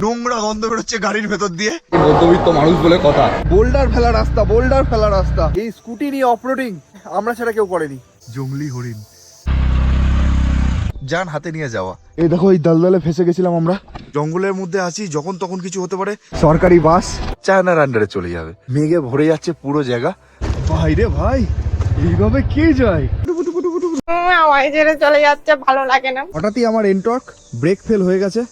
নোংরা গন্ধ বেরোচ্ছে গাড়ির ভেতর দিয়ে। মধ্যবিত্ত মানুষ বলে কথা। বোল্ডার ফেলা রাস্তা, বোল্ডার ফেলা রাস্তা। এই স্কুটি নিয়ে অফরোডিং আমরা ছাড়া কেউ করেনি। জঙ্গলি হরিণ যান হাতে নিয়ে যাওয়া। এই দেখো, এই দলদলে ফেসে গেছিলাম আমরা। জঙ্গলের মধ্যে আছি, যখন তখন কিছু হতে পারে। সরকারি বাস চায়নার আন্ডারে চলে যাবে। মেঘে ভরে যাচ্ছে পুরো জায়গা। ভাই রে ভাই, এইভাবে কে যায়? হাওয়াই ছেড়ে চলে যাচ্ছে, ভালো লাগে না। হঠাৎই আমার এনটর্ক ব্রেক ফেল হয়ে গেছে।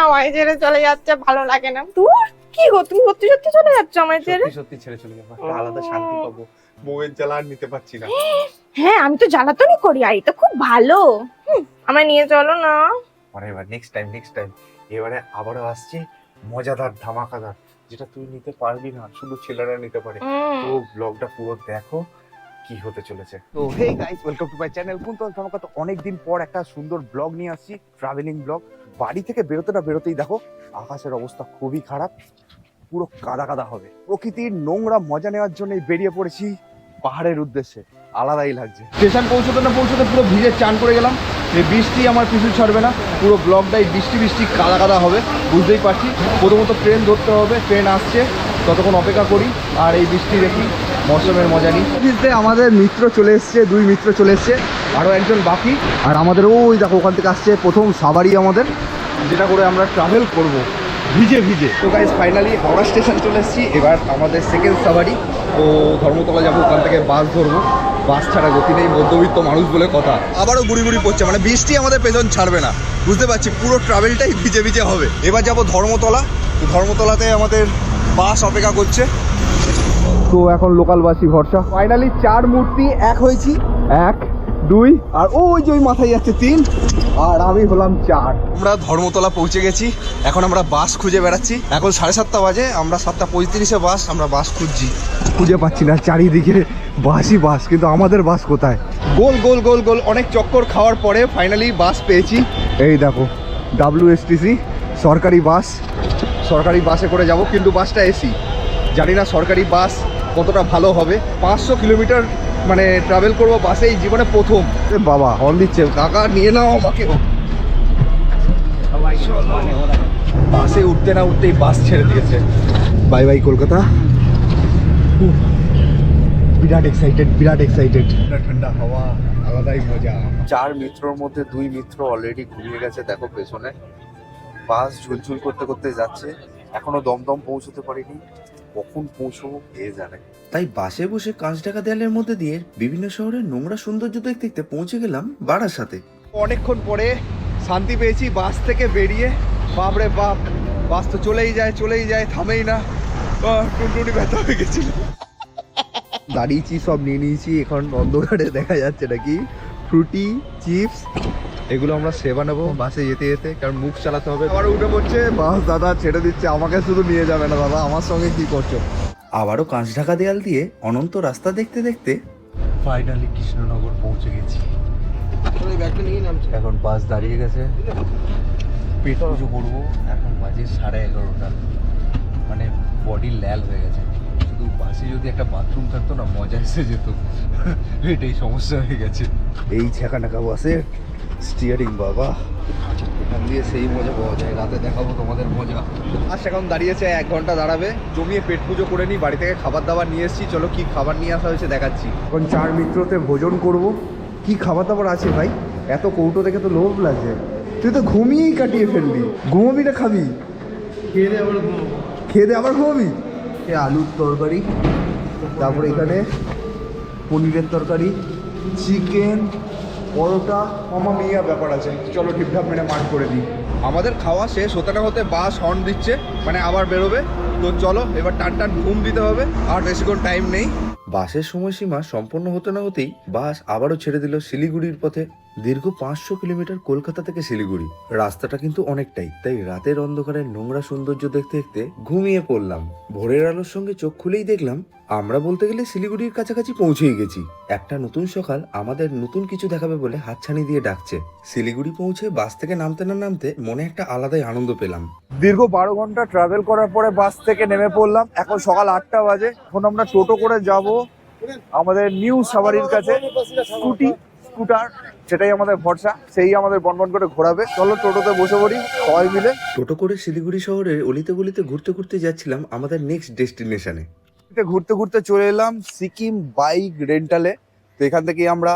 হাওয়াই ছেড়ে চলে যাচ্ছে, ভালো লাগে না। তোর কি গো, তুমি সত্যি সত্যি চলে যাচ্ছ আমায় ছেড়ে? সত্যি ছেড়ে চলে যাবো, একটা আলাদা শান্তি পাবো। বউয়ের জ্বালা আর নিতে পারছি না। হ্যাঁ, আমি তো জ্বালাতনই করি, আর এটা খুব ভালো। আমায় নিয়ে চলো না। এবার নেক্সট টাইম এবারে আবারও আসছে মজাদার ধামাকাদার, যেটা তুই নিতে পারবি না, শুধু ছেলেরা নিতে পারে। তো ব্লগটা পুরো দেখো কি হতে চলেছে। তো hey guys, welcome to my channel Kuntal Dhamaka. তো অনেকদিন পর একটা সুন্দর ব্লগ নিয়ে আসছি, ট্রাভেলিং ব্লগ। বাড়ি থেকে বেরোতেই দেখো আকাশের অবস্থা খুবই খারাপ, পুরো কাদা কাদা হবে। প্রকৃতির নোংরা মজা নেওয়ার জন্য বেরিয়ে পড়েছি পাহাড়ের উদ্দেশ্যে। আলাদাই লাগছে। স্টেশন পৌঁছতে না পৌঁছতে পুরো ভিজে চান করে গেলাম। এই বৃষ্টি আমার পিছু ছাড়বে না, পুরো ব্লগটাই বৃষ্টি কাদা কাদা হবে, বুঝতেই পারছি। প্রথমত ট্রেন ধরতে হবে, ট্রেন আসছে, ততক্ষণ অপেক্ষা করি আর এই বৃষ্টি দেখি, মৌসুমের মজা নিই। আমাদের মিত্র চলে এসছে, 2 মিত্র চলে এসছে, আরও একজন বাকি। আর আমাদের ওই দেখো ওখান থেকে আসছে প্রথম সাবারি আমাদের, যেটা করে আমরা ট্রাভেল করব ভিজে। তো গাইস ফাইনালি হাওড়া স্টেশন চলে এসেছি। এবার আমাদের সেকেন্ড সাবারি। তো ধর্মতলা যাবো, ওখান থেকে বাস ধরবো। বাস ছাড়া গতি নেই, মধ্যবিত্ত মানুষ বলে কথা। আবারও গুড়ি পড়ছে, মানে বৃষ্টি আমাদের পেছন ছাড়বে না, বুঝতে পারছি। পুরো ট্রাভেলটাই ভিজে হবে। এবার যাব ধর্মতলা। ধর্মতলাতে আমাদের বাস অপেক্ষা করছে। তো এখন লোকালবাসী ভরসা। ফাইনালি 4 মূর্তি এক হয়েছি। 1 2 আর ওই যে ওই মাথায় যাচ্ছে 3 আর আমি হলাম 4। আমরা ধর্মতলা পৌঁছে গেছি। এখন আমরা বাস খুঁজে বেড়াচ্ছি। এখন 7:30 বাজে, আমরা 7:35-এ বাস। আমরা বাস খুঁজে পাচ্ছি না, চারিদিকে বাস, কিন্তু আমাদের বাস কোথায়? গোল অনেক চক্কর খাওয়ার পরে ফাইনালি বাস পেয়েছি। এই দেখো WSTC সরকারি বাস। সরকারি বাসে করে যাব, কিন্তু বাসটা এসি। জানি না সরকারি বাস কতটা ভালো হবে। 500 কিলোমিটার মানে ট্রাভেল করবো বাসে, এই জীবনে প্রথম। বাবা হর্ন দিচ্ছে, কাকা নিয়ে নাও আমাকে। বাসে উঠতে না উঠতেই বাস ছেড়ে দিয়েছে। বাই কলকাতা। বিরাট এক্সাইটেড। ঠান্ডা হাওয়া, আলাদাই মজা। 4 মিত্রর মধ্যে 2 মিত্র অলরেডি ঘুমিয়ে গেছে, দেখো পেছনে। বাস ঝুলঝুল করতে যাচ্ছে, এখনো দমদম পৌঁছতে পারিনি। কখন পৌঁছবো কে জানে। তাই বাসে বসে কাঁচঢাকা দেয়ালের মধ্যে দিয়ে বিভিন্ন শহরের নোংরা সৌন্দর্য দেখতে পৌঁছে গেলাম বারাসাতে। অনেকক্ষণ পরে শান্তি পেয়েছি বাস থেকে বেরিয়ে। বাপরে বাপ, বাস তো চলেই যায়, থামেই না। টুনটুনি ব্যথা হয়ে গেছিল। দাঁড়িয়েছি, সব নিয়ে নিয়েছি। এখন অন্ধকারে দেখা যাচ্ছে নাকি ফ্রুটি চিপস, এগুলো আমরা সেবা নেবো বাসে যেতে, কারণ মুখ চালাতে হবে। আবার উঠে পড়ছে বাস, দাদা ছেড়ে দিচ্ছে আমাকে, শুধু নিয়ে যাবে না দাদা, আমার সঙ্গে কি করছো? আবারও কাঁচঢাকা দেয়াল দিয়ে অনন্ত রাস্তা দেখতে ফাইনালি কৃষ্ণনগর পৌঁছে গেছি। এখন বাস দাঁড়িয়ে গেছে, পেট পুজো করবো। এখন বাজে 11:30, মানে বডি ল্যাল হয়ে গেছে। শুধু বাসে যদি একটা বাথরুম থাকতো না, মজা এসে যেত। এটাই সমস্যা হয়ে গেছে। এই ছেঁকানাকা বাসের স্টিয়ারিং বাবা, এখান দিয়ে সেই মজা পাওয়া যায়। রাতে দেখাবো তোমাদের মজা। আজ এখন দাঁড়িয়েছে, 1 ঘন্টা দাঁড়াবে। জমিয়ে পেট পুজো করে নিই। বাড়ি থেকে খাবার দাবার নিয়ে এসেছি, চলো কি খাবার নিয়ে আসা হয়েছে দেখাচ্ছি। এখন 4 মিত্রতে ভোজন করব। কি খাবার দাবার আছে ভাই? এত কৌটো দেখে তো লোভ লাগছে। তুই তো ঘুমিয়েই কাটিয়ে ফেলবি। ঘুমোবি না খাবি? খেয়ে দে আবার ঘুমোবি। আলুর তরকারি, তারপরে এখানে পনিরের তরকারি, চিকেন, পরোটা, মামা মিয়া ব্যাপার আছে। চলো ঠিকঠাক মেনে মাঠ করে দিই। আমাদের খাওয়া শেষ হতে না হতে বাস হর্ন দিচ্ছে, মানে আবার বেরোবে। তো চলো এবার টান ঘুম দিতে হবে, আর বেশিক্ষণ টাইম নেই। বাসের সময়সীমা সম্পন্ন হতে না হতেই বাস আবারও ছেড়ে দিল শিলিগুড়ির পথে দীর্ঘ 500 কিলোমিটার কলকাতা থেকে শিলিগুড়ি। রাস্তাটা কিন্তু অনেকটাই, তাই রাতের অন্ধকারের নোংরা সৌন্দর্য দেখতে দেখতে ঘুমিয়ে পড়লাম। ভোরের আলোর সঙ্গে চোখ খুলেই দেখলাম আমরা বলতে গেলে শিলিগুড়ির কাছাকাছি পৌঁছেই গেছি। একটা নতুন সকাল আমাদের নতুন কিছু দেখাবে বলে হাতছানি দিয়ে ডাকছে। শিলিগুড়ি পৌঁছে বাস থেকে নামতে না নামতে মনে একটা আলাদাই আনন্দ পেলাম। দীর্ঘ 12 ঘন্টা ট্রাভেল করার পরে বাস থেকে নেমে পড়লাম। এখন সকাল 8টা বাজে। এখন আমরা টোটো করে যাব আমাদের নিউ সাভারির কাছে। স্কুটার সেটাই আমাদের ভরসা, সেই আমাদের বনবন করে ঘোরাবে। চলো টোটোতে বসে পড়ি সবাই মিলে। টোটো করে শিলিগুড়ি শহরের অলিতে গলিতে ঘুরতে ঘুরতে যাচ্ছিলাম আমাদের নেক্সট ডেস্টিনেশনে। ঘুরতে ঘুরতে চলে এলাম সিকিম বাইক রেন্টালে। তো এখান থেকে আমরা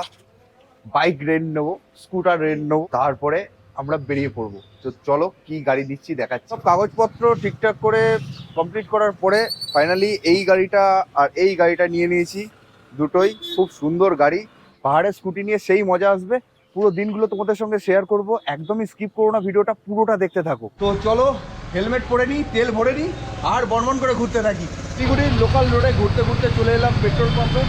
বাইক রেন্ট নেবো, স্কুটার রেন্ট নেবো, তারপরে আমরা বেরিয়ে পড়বো। তো চলো কি গাড়ি দিচ্ছি দেখাচ্ছি। সব কাগজপত্র ঠিকঠাক করে কমপ্লিট করার পরে ফাইনালি এই গাড়িটা আর এই গাড়িটা নিয়ে নিয়েছি। দুটোই খুব সুন্দর গাড়ি। পাহাড়ের স্কুটি নিয়ে সেই মজা আসবে। পুরো দিনগুলো তোমাদের সঙ্গে শেয়ার করব, একদমই স্কিপ করো না, ভিডিওটা পুরোটা দেখতে থাকো। তো চলো হেলমেট পরে নিই, তেল ভরে নিই আর বনবন করে ঘুরতে থাকি। শিলিগুড়ির লোকাল রোডে ঘুরতে ঘুরতে চলে এলাম পেট্রোল পাম্পে।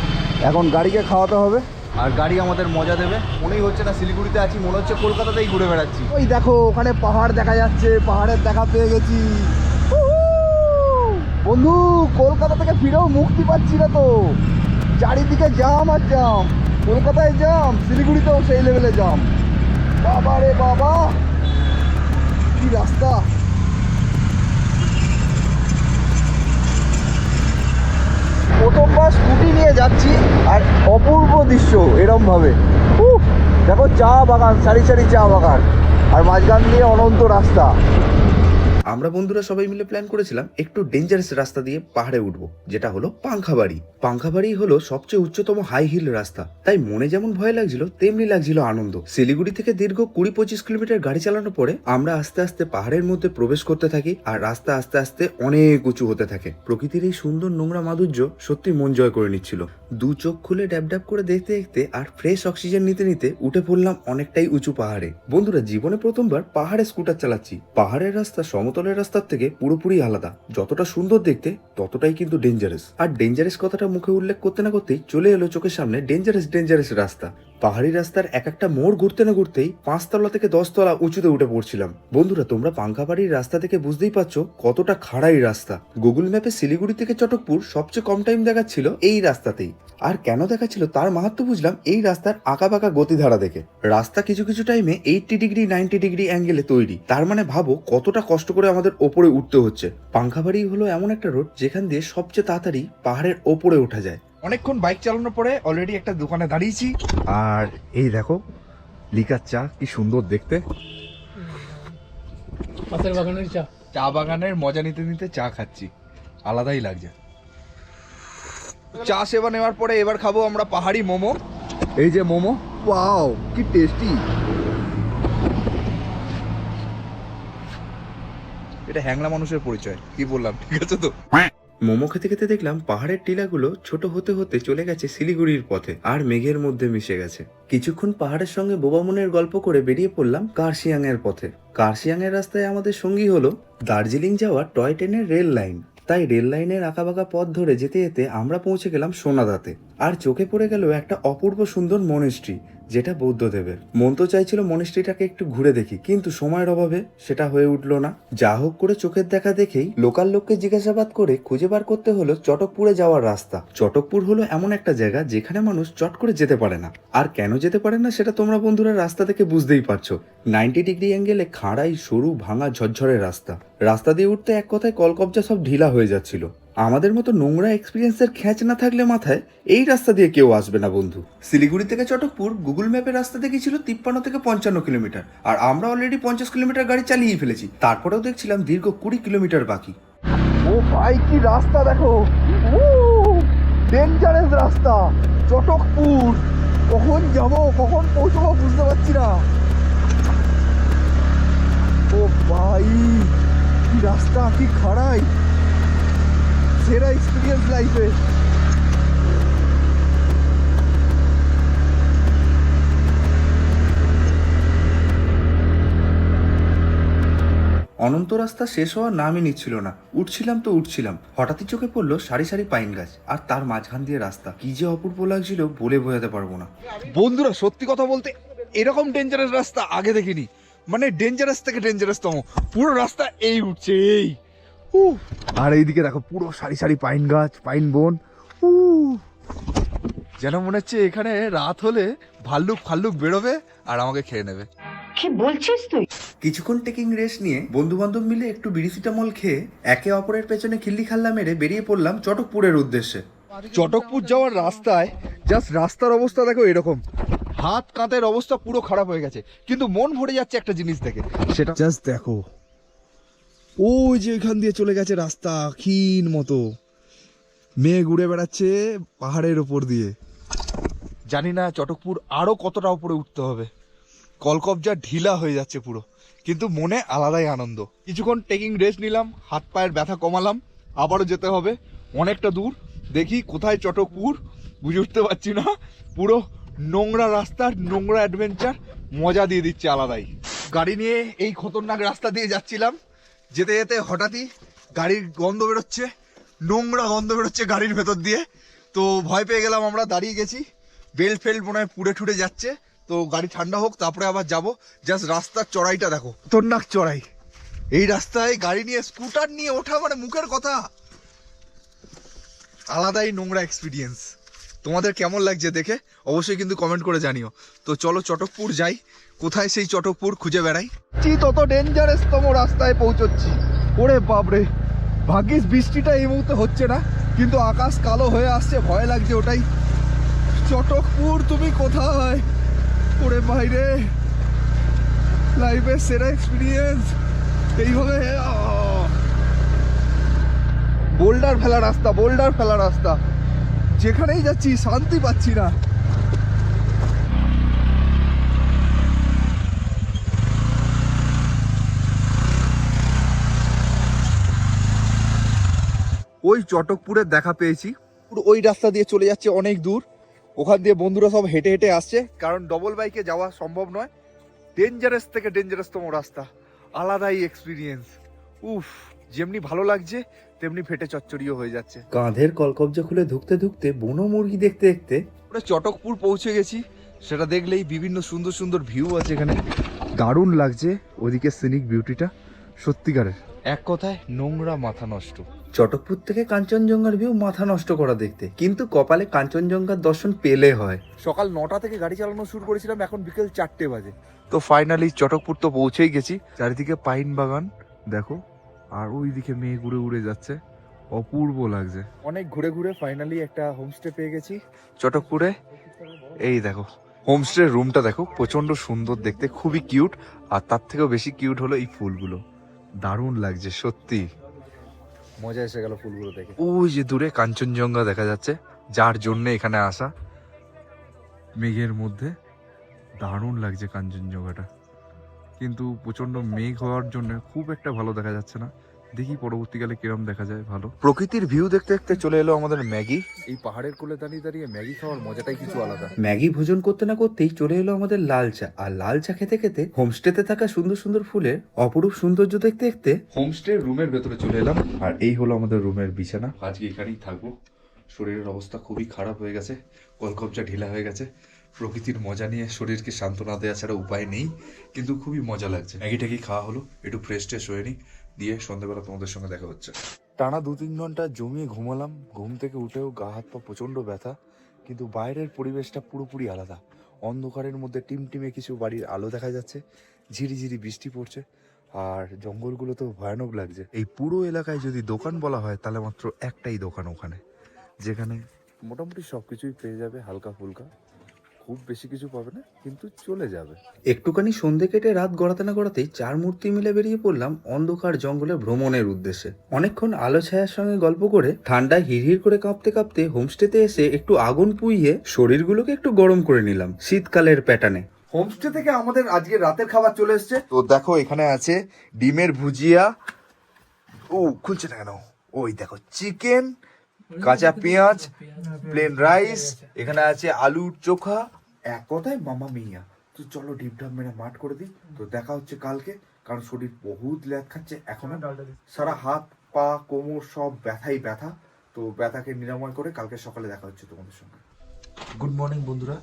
এখন গাড়িকে খাওয়াতে হবে আর গাড়ি আমাদের মজা দেবে। মনেই হচ্ছে না শিলিগুড়িতে আছি, মনে হচ্ছে কলকাতাতেই ঘুরে বেড়াচ্ছি। ওই দেখো ওখানে পাহাড় দেখা যাচ্ছে, পাহাড়ের দেখা পেয়ে গেছি। বন্ধু কলকাতা থেকে ফিরেও মুক্তি পাচ্ছি না তো, চারিদিকে জাম আর জাম। কলকাতায় জাম, শিলিগুড়িতেও সেই লেভেলে জাম। বাবা রে বাবা কি রাস্তা! প্রথমবার স্কুটি নিয়ে যাচ্ছি আর অপূর্ব দৃশ্য এরম ভাবে। দেখো চা বাগান, সারি সারি চা বাগান, আর মাঝখান দিয়ে অনন্ত রাস্তা। আমরা বন্ধুরা সবাই মিলে প্ল্যান করেছিলাম একটু ডেঞ্জারাস রাস্তা দিয়ে পাহাড়ে উঠবো, যেটা হলো পাংখাবাড়ি। পাংখাবাড়ি হলো সবচেয়ে উচ্চতম হাই হিল রাস্তা, তাই মনে যেমন ভয় লাগছিল তেমনি লাগছিল আনন্দ। শিলিগুড়ি থেকে দীর্ঘ 20-25 কিলোমিটার গাড়ি চালানোর পরে আমরা আস্তে আস্তে পাহাড়ের মধ্যে প্রবেশ করতে থাকি আর রাস্তা আস্তে আস্তে অনেক উঁচু হতে থাকে। প্রকৃতির এই সুন্দর নোংরা মাধুর্য সত্যি মন জয় করে নিচ্ছিল। দু চোখ খুলে ড্যাব ড্যাব করে দেখতে দেখতে আর ফ্রেশ অক্সিজেন নিতে নিতে উঠে পড়লাম অনেকটাই উঁচু পাহাড়ে। বন্ধুরা জীবনে প্রথমবার পাহাড়ে স্কুটার চালাচ্ছি। পাহাড়ের রাস্তা সমতলের রাস্তার থেকে পুরোপুরি আলাদা। যতটা সুন্দর দেখতে ততটাই কিন্তু ডেঞ্জারাস। আর ডেঞ্জারাস কথাটা মুখে উল্লেখ করতে না করতেই চলে এলো চোখের সামনে ডেঞ্জারাস রাস্তা। পাহাড়ি রাস্তার এক একটা মোড় ঘুরতে না ঘুরতেই 5 তলা থেকে 10 তলা উঁচুতে উঠে পড়ছিলাম। বন্ধুরা তোমরা পাংখাবাড়ির রাস্তা থেকে বুঝতেই পারছো কতটা খাড়াই রাস্তা। গুগল ম্যাপে শিলিগুড়ি থেকে চটকপুর সবচেয়ে কম টাইম দেখাচ্ছিল এই রাস্তাতেই। আর কেন দেখাচ্ছিল তার মাহাত্ম্য বুঝলাম এই রাস্তার আঁকা বাঁকা গতিধারা দেখে। রাস্তা কিছু কিছু টাইমে 80 ডিগ্রি 90 ডিগ্রি অ্যাঙ্গেলে তৈরি। তার মানে ভাবো কতটা কষ্ট করে আমাদের ওপরে উঠতে হচ্ছে। পাংখাবাড়ি হলো এমন একটা রোড যেখান দিয়ে সবচেয়ে তাড়াতাড়ি পাহাড়ের ওপরে ওঠা যায়। অনেকক্ষণ বাইক চালানোর পরে অলরেডি একটা দোকানে দাঁড়িয়েছি আর এই দেখো লিকার চা, কি সুন্দর দেখতে। চা বাগানের মজা নিতে নিতে চা খাচ্ছি, আলাদাই লাগছে। চা সেবা নেওয়ার পরে এবার খাবো আমরা পাহাড়ি মোমো। এই যে মোমো, ওয়াও কি টেস্টি। এটা হ্যাংলা মানুষের পরিচয়, কি বললাম ঠিক আছে তো? মোমো খেতে খেতে দেখলাম পাহাড়ের টিলাগুলো ছোট হতে হতে চলে গেছে শিলিগুড়ির পথে আর মেঘের মধ্যে মিশে গেছে। কিছুক্ষণ পাহাড়ের সঙ্গে বোবা মনের গল্প করে বেরিয়ে পড়লাম কার্শিয়াং এর পথে। কার্শিয়াং এর রাস্তায় আমাদের সঙ্গী হলো দার্জিলিং যাওয়া টয় ট্রেনের রেল লাইন। তাই রেল লাইনের আঁকাবাঁকা পথ ধরে যেতে যেতে আমরা পৌঁছে গেলাম সোনাদাতে। আর চোখে পড়ে গেল একটা অপূর্ব সুন্দর মনেস্ট্রি, যেটা বৌদ্ধদেবের। মন তো চাইছিল মনেস্ট্রিটাকে একটু ঘুরে দেখি, কিন্তু সময়ের অভাবে সেটা হয়ে উঠলো না। যা হোক করে চোখের দেখা দেখেই লোকাল লোককে জিজ্ঞাসাবাদ করে খুঁজে বার করতে হলো চটকপুরে যাওয়ার রাস্তা। চটকপুর হলো এমন একটা জায়গা যেখানে মানুষ চট করে যেতে পারে না। আর কেন যেতে পারে না সেটা তোমরা বন্ধুরা রাস্তা দেখে বুঝতেই পারছো। 90 ডিগ্রি অ্যাঙ্গেলে খাড়াই সরু ভাঙা ঝরঝরের রাস্তা দিয়ে উঠতে এক কথায় কলকবজা সব ঢিলা হয়ে যাচ্ছিল। আমাদের মতো নোংরা এক্সপিরিয়েন্সের খ্যাচ না থাকলে মাথায় এই রাস্তা দিয়ে কেউ আসবে না বন্ধু। শিলিগুড়ি থেকে চটকপুর গুগল ম্যাপের রাস্তা দেখিয়েছিল 53 থেকে 55 কিলোমিটার, আর আমরা অলরেডি 50 কিলোমিটার গাড়ি চালিয়ে ফেলেছি। তারপরেও দেখছিলাম দীর্ঘ 20 কিলোমিটার বাকি। ও ভাই কি রাস্তা দেখো, ডেঞ্জারাস রাস্তা। চটকপুর কখন যাবো কখন পৌঁছবো বুঝতে পারছি না। ও ভাই কি রাস্তা, কি খাড়াই, সেরা এক্সপিরিয়েন্স লাইফে। অনন্ত রাস্তা শেষ হওয়ার নামই নিচ্ছিল না। উঠছিলাম তো উঠছিলাম, হঠাৎই চোখে পড়লো সারি সারি পাইন গাছ আর তার মাঝখান দিয়ে রাস্তা। কি যে অপূর্ব লাগছিল বলে বোঝাতে পারবো না। বন্ধুরা সত্যি কথা বলতে এরকম ডেঞ্জারাস রাস্তা আগে দেখিনি, মানে ডেঞ্জারাস থেকে ডেঞ্জারাসতম। পুরো রাস্তা এই উঠছে এই। আর এইদিকে দেখো পুরো সারি সারি পাইন গাছ, পাইন বন। যেন মনে হচ্ছে এখানে রাত হলে ভাল্লুক ফাল্লুক বেরোবে আর আমাকে খেয়ে নেবে। কি বলছিস তুই? কিছুক্ষণ টেকিং রেস্ট নিয়ে বন্ধু বান্ধব মিলে একটু বিড়িসিটামল খেয়ে একে অপরের পেছনে খিল্লি খাল্লা মেরে বেরিয়ে পড়লাম চটকপুরের উদ্দেশ্যে। চটকপুর যাওয়ার রাস্তায় জাস্ট রাস্তার অবস্থা দেখো এরকম, হাত কাঁতের অবস্থা পুরো খারাপ হয়ে গেছে, কিন্তু মন ভরে যাচ্ছে একটা জিনিস দেখে, সেটা জাস্ট দেখো। ওই যে এখান দিয়ে চলে গেছে রাস্তা ক্ষীণ মতো, মেঘ উড়ে বেড়াচ্ছে পাহাড়ের ওপর দিয়ে। জানি না চটকপুর আরো কতটা উপরে উঠতে হবে, কলকবজা ঢিলা হয়ে যাচ্ছে পুরো, কিন্তু মনে আলাদাই আনন্দ। কিছুক্ষণ টেকিং রেস্ট নিলাম, হাত পায়ের ব্যথা কমালাম, আবারও যেতে হবে অনেকটা দূর। দেখি কোথায় চটকপুর, বুঝে উঠতে পারছি না। পুরো নোংরা রাস্তার নোংরা অ্যাডভেঞ্চার মজা দিয়ে দিচ্ছে আলাদাই। গাড়ি নিয়ে এই খতরনাক রাস্তা দিয়ে যাচ্ছিলাম, যেতে যেতে হঠাৎই গাড়ির গন্ধ বেরোচ্ছে, নোংরা গন্ধ বেরোচ্ছে গাড়ির ভেতর দিয়ে। তো ভয় পেয়ে গেলাম, আমরা দাঁড়িয়ে গেছি, বেল্ট ফেল্ট মনে হয় পুড়ে ঠুড়ে যাচ্ছে। তো গাড়ি ঠান্ডা হোক তারপরে আবার যাব। জাস্ট রাস্তার চড়াইটা দেখো, খতরনাক চড়াই। এই রাস্তায় গাড়ি নিয়ে স্কুটার নিয়ে ওঠা মানে মুখের কথা, আলাদাই নোংরা এক্সপিরিয়েন্স। তোমাদের কেমন লাগছে দেখে অবশ্যই কিন্তু কমেন্ট করে জানিও। তো চলো চটকপুর যাই, কোথায় সেই চটকপুর খুঁজে বেড়াই। তত ডেঞ্জারাসতম রাস্তায় পৌঁছচ্ছি। ওরে বাপরে, ভাগ্যিস বৃষ্টিটা এই মুহূর্তে হচ্ছে না, কিন্তু আকাশ কালো হয়ে আসছে, ভয় লাগছে ওটাই। চটকপুর তুমি কোথায়? ওরে বাইরে, লাইফের সেরা এক্সপিরিয়েন্স এইভাবে। বোল্ডার ফেলা রাস্তা, বোল্ডার ফেলা রাস্তা, যেখানেই যাচ্ছি শান্তি পাচ্ছি না। ওই চটকপুরের দেখা পেয়েছি, পুরো ওই রাস্তা দিয়ে চলে যাচ্ছে অনেক দূর। ওখান দিয়ে বন্ধুরা সব হেঁটে হেঁটে আসছে, কারণ ডবল বাইকে যাওয়া সম্ভব নয়। ডেঞ্জারাস থেকে ডেঞ্জারাসতম রাস্তা, আলাদাই এক্সপিরিয়েন্স। উফ, যেমনি ভালো লাগছে তেমনি ফেটে চচ্চড়িও হয়ে যাচ্ছে। কাঁধের কলকবজা খুলে ধুকতে ধুকতে বুনো মুরগি দেখতে দেখতে আমরা চটকপুর পৌঁছে গেছি। সেটা দেখলেই বিভিন্ন সুন্দর সুন্দর ভিউ আছে এখানে, দারুণ লাগছে ওদিকে সিনিক বিউটিটা, সত্যিকারের এক কথায় নোংরা মাথা নষ্ট। চটকপুর থেকে কাঞ্চনজঙ্ঘার ভিউ মাথা নষ্ট করা দেখতে, কিন্তু কপালে কাঞ্চনজঙ্ঘার দর্শন পেলে হয়। সকাল 9টা থেকে গাড়ি চালানো শুরু করেছিলাম, এখন বিকেল 4টে বাজে। তো ফাইনালি চটকপুর তো পৌঁছেই গেছি। চারিদিকে পাইন বাগান দেখো, আর ওইদিকে মেঘ উড়ে উড়ে যাচ্ছে, অপূর্ব লাগছে। অনেক ঘুরে ঘুরে ফাইনালি একটা হোমস্টে পেয়ে গেছি চটকপুরে। এই দেখো হোমস্টের রুমটা দেখো, প্রচন্ড সুন্দর দেখতে, খুবই কিউট। আর তার থেকেও বেশি কিউট হলো এই ফুলগুলো, দারুণ লাগছে সত্যি, মজা এসে গেল ফুলগুলো দেখে। ওই যে দূরে কাঞ্চনজঙ্ঘা দেখা যাচ্ছে, যার জন্য এখানে আসা। মেঘের মধ্যে দারুণ লাগছে কাঞ্চনজঙ্ঘাটা, কিন্তু প্রচন্ড মেঘ হওয়ার জন্য খুব একটা ভালো দেখা যাচ্ছে না। দেখি পরবর্তীকালে কিরম দেখা যায় ভালো। প্রকৃতির ভিউ দেখতে দেখতে চলে এলো আমাদের ম্যাগি। এই পাহাড়ের কোলে দাঁড়িয়ে দাঁড়িয়ে ম্যাগি খাওয়ার মজাটাই কিছু আলাদা। ম্যাগি ভোজন করতে না করতেই চলে এলো আমাদের লাল চা, আর লাল চা খেতে খেতে হোমস্টেতে থাকা সুন্দর সুন্দর ফুলের অপরূপ সৌন্দর্য দেখতে দেখতে হোমস্টে রুমের ভেতরে চলে এলাম, আর এই হলো আমাদের রুমের বিছানা। আজকে এখানেই থাকবো। শরীরের অবস্থা খুবই খারাপ হয়ে গেছে, কলকবজা ঢিলা হয়ে গেছে। প্রকৃতির মজা নিয়ে শরীরকে সান্ত্বনা দেওয়া ছাড়া উপায় নেই, কিন্তু খুবই মজা লাগছে। ম্যাগি ট্যাগি খাওয়া হলো, একটু ফ্রেশ ট্রেশ হয়ে নিই, দিয়ে সন্ধ্যাবেলা তোমাদের সঙ্গে দেখা হচ্ছে। টানা 2-3 ঘন্টা জমিয়ে ঘুমালাম, ঘুম থেকে উঠেও গা হাত পা প্রচন্ড ব্যথা, কিন্তু বাইরের পরিবেশটা পুরোপুরি আলাদা। অন্ধকারের মধ্যে টিমটিমে কিছু বাড়ির আলো দেখা যাচ্ছে, ঝিরিঝিরি বৃষ্টি পড়ছে, আর জঙ্গলগুলো তো ভয়ানক লাগছে। এই পুরো এলাকায় যদি দোকান বলা হয় তাহলে মাত্র একটাই দোকান ওখানে, যেখানে মোটামুটি সবকিছুই পেয়ে যাবে হালকা ফুলকা, খুব বেশি কিছু পাবে না, কিন্তু চলে যাবে। একটুখানি সন্ধে কেটে রাত গড়াতে না গড়াতেই 4 মূর্তি মিলে বেরিয়ে পড়লাম অন্ধকার জঙ্গলে ভ্রমণের উদ্দেশ্যে। অনেকক্ষণ আলো ছায়ার সঙ্গে গল্প করে ঠান্ডায় হিড়হিড় করে কাঁপতে কাঁপতে হোমস্টেতে এসে একটু আগুন পুইয়ে শরীরগুলোকে একটু গরম করে নিলাম শীতকালের প্যাটার্নে। হোমস্টে থেকে আমাদের আজকে রাতের খাবার চলে এসছে। তো দেখো এখানে আছে ডিমের ভুজিয়া, ও খুলছে না কেন, ওই দেখো চিকেন, কাঁচা পেঁয়াজ, প্লেন রাইস, এখানে আছে আলুর চোখা, এক কথায় মামা মিয়া। তো চলো ডিপ ডাব মেরে মাঠ করে দিই। তো দেখা হচ্ছে কালকে, কারণ শরীর বহুত ল্যাদ খাচ্ছে এখনো, সারা হাত পা কোমর সব ব্যথাই ব্যথা। তো ব্যথাকে নিরাময় করে কালকে সকালে দেখা হচ্ছে তোমাদের সঙ্গে। গুড মর্নিং বন্ধুরা।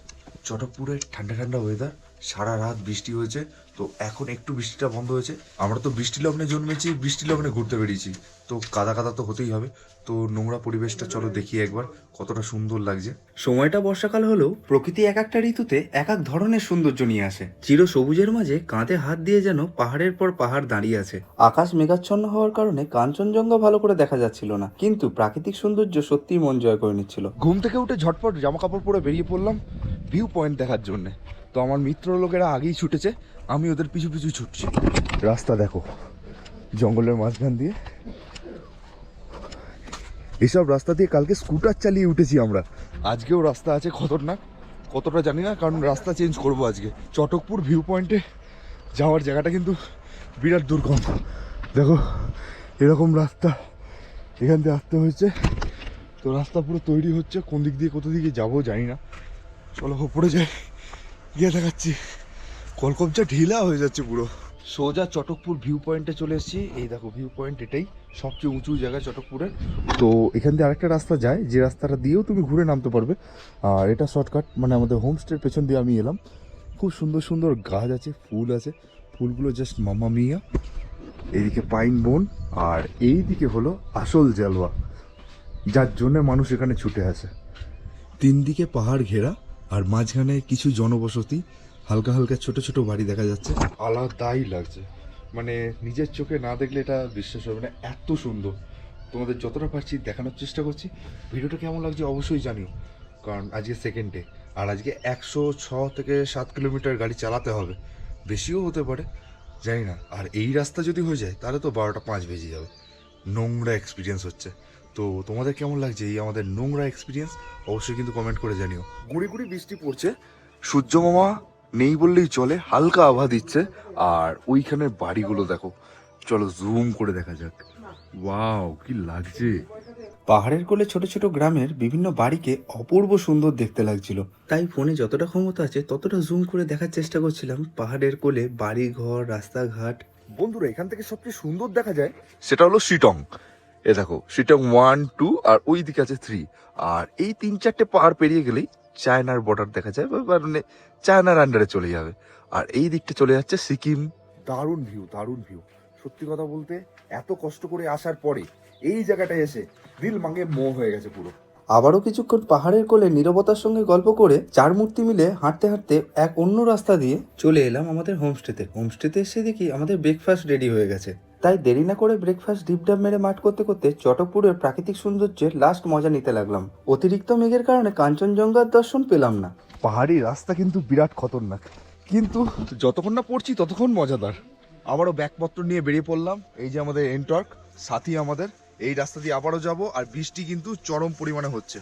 চটকপুরের ঠান্ডা ঠান্ডা ওয়েদার, সারা রাত বৃষ্টি হয়েছে, তো এখন একটু বৃষ্টিটা বন্ধ হয়েছে। আমরা তো বৃষ্টি লগ্নে জন্মেছি, বৃষ্টি লগ্নে ঘুরতে বেরিয়েছি, তো কাদা কাদা তো হতেই হবে। তো নোংরা পরিবেশটা চলো দেখি একবার কতটা সুন্দর লাগছে। সময়টা বর্ষাকাল হলেও প্রকৃতি এক একটা ঋতুতে এক এক ধরনের সৌন্দর্য নিয়ে আসে। চির সবুজের মাঝে কাঁধে হাত দিয়ে যেন পাহাড়ের পর পাহাড় দাঁড়িয়ে আছে। আকাশ মেঘাচ্ছন্ন হওয়ার কারণে কাঞ্চনজঙ্ঘা ভালো করে দেখা যাচ্ছিল না, কিন্তু প্রাকৃতিক সৌন্দর্য সত্যিই মন জয় করে নিচ্ছিল। ঘুম থেকে উঠে ঝটপট জামা কাপড় পরে বেরিয়ে পড়লাম ভিউ পয়েন্ট দেখার জন্য। তো আমার মিত্র লোকেরা আগেই ছুটেছে, আমি ওদের পিছু পিছু ছুটছি। রাস্তা দেখো জঙ্গলের মাঝখান দিয়ে, এসব রাস্তা দিয়ে কালকে স্কুটার চালিয়ে উঠেছি আমরা। আজকেও রাস্তা আছে খতরনাক, কতটা জানি না, কারণ রাস্তা চেঞ্জ করব আজকে। চটকপুর ভিউ পয়েন্টে যাওয়ার জায়গাটা কিন্তু বিরাট দুর্গম। দেখো এরকম রাস্তা, এখান দিয়ে আসতে হয়েছে। তো রাস্তা পুরো তৈরি হচ্ছে, কোন দিক দিয়ে কত দিকে যাবো জানি না। চলো ওপরে যাই, গিয়ে দেখাচ্ছি। কলকবজা ঢিলা হয়ে যাচ্ছে পুরো। সোজা চটকপুর ভিউ পয়েন্টে চলে এসেছি। এই দেখো ভিউ পয়েন্ট, এটাই সবচেয়ে উঁচু জায়গা চটকপুরে। তো এখান দিয়ে আরেকটা রাস্তা যায়, যে রাস্তাটা দিয়েও তুমি ঘুরে নামতে পারবে। আর এটা শর্টকাট, মানে আমাদের হোমস্টের পেছন দিয়ে আমি এলাম। খুব সুন্দর সুন্দর গাছ আছে, ফুল আছে, ফুলগুলো জাস্ট মামা মিয়া। এইদিকে পাইন বন, আর এইদিকে হলো আসল জালওয়া, যার জন্য মানুষ এখানে ছুটে আসে। তিন দিকে পাহাড় ঘেরা, আর মাঝখানে কিছু জনবসতি, হালকা হালকা ছোট ছোট বাড়ি দেখা যাচ্ছে। আলাদাই লাগছে, মানে নিজের চোখে না দেখলে এটা বিশ্বাস হবে না, এত সুন্দর। তোমাদের যতটা পারছি দেখানোর চেষ্টা করছি। ভিডিওটা কেমন লাগছে অবশ্যই জানিও, কারণ আজকে সেকেন্ড ডে, আর আজকে 106 থেকে 7 কিলোমিটার গাড়ি চালাতে হবে, বেশিও হতে পারে জানি না। আর এই রাস্তা যদি হয়ে যায় তাহলে তো 12টা 5 বেজে যাবে। নোংরা এক্সপিরিয়েন্স হচ্ছে। তো তোমাদের কেমন লাগছে এই আমাদের নোংরা এক্সপিরিয়েন্স অবশ্যই কিন্তু কমেন্ট করে জানিও। গুড়ি গুড়ি বৃষ্টি পড়ছে, সূর্য মামা নেই বললেই চলে, হালকা আভা দিচ্ছে। আর ওইখানের বাড়িগুলো দেখো, চলো জুম করে দেখা যাক। ওয়াও কি লাগছে! পাহাড়ের কোলে ছোট ছোট গ্রামের বিভিন্ন বাড়িকে অপূর্ব সুন্দর দেখতে লাগছিল, তাই ফোনে যতটা ক্ষমতা আছে ততটা জুম করে দেখার চেষ্টা করছিলাম পাহাড়ের কোলে বাড়ি ঘর রাস্তাঘাট। বন্ধুরা এখান থেকে সবচেয়ে সুন্দর দেখা যায় সেটা হলো শিটং। এ দেখো শিটং 1, 2 আর ওই দিকে আছে 3। আর এই 3-4টে পাহাড় পেরিয়ে গেলেই চায়নার বর্ডার দেখা যায়, মানে চায়নার আন্ডারে চলে যাবে। আর এই দিকটা চলে যাচ্ছে সিকিম। দারুণ ভিউ, দারুণ ভিউ। সত্যি কথা বলতে এত কষ্ট করে আসার পরে এই জায়গাটায় এসে দিল মাঙ্গে মো হয়ে গেছে পুরো। আবারও কিছুক্ষণ পাহাড়ের কোলে নীরবতার সঙ্গে গল্প করে 4 মূর্তি মিলে হাঁটতে হাঁটতে এক অন্য রাস্তা দিয়ে চলে এলাম আমাদের হোমস্টেতে। হোমস্টেতে এসে দেখি আমাদের ব্রেকফাস্ট রেডি হয়ে গেছে, তাই দেরি না করে ব্রেকফাস্ট ডিপডাব মেরে মাঠ করতে করতে চটকপুরের প্রাকৃতিক সৌন্দর্যের লাস্ট মজা নিতে লাগলাম। অতিরিক্ত মেঘের কারণে কাঞ্চনজঙ্ঘার দর্শন পেলাম না। পাহাড়ি রাস্তা কিন্তু বিরাট খতরনাক, কিন্তু যতক্ষণ না পড়ছি ততক্ষণ মজাদার। আবারও ব্যাগপত্র নিয়ে বেরিয়ে পড়লাম। এই যে আমাদের এনটর্ক সাথী, আমাদের এই রাস্তা দিয়ে আবারও যাব। আর বৃষ্টি কিন্তু চরম পরিমাণে হচ্ছে,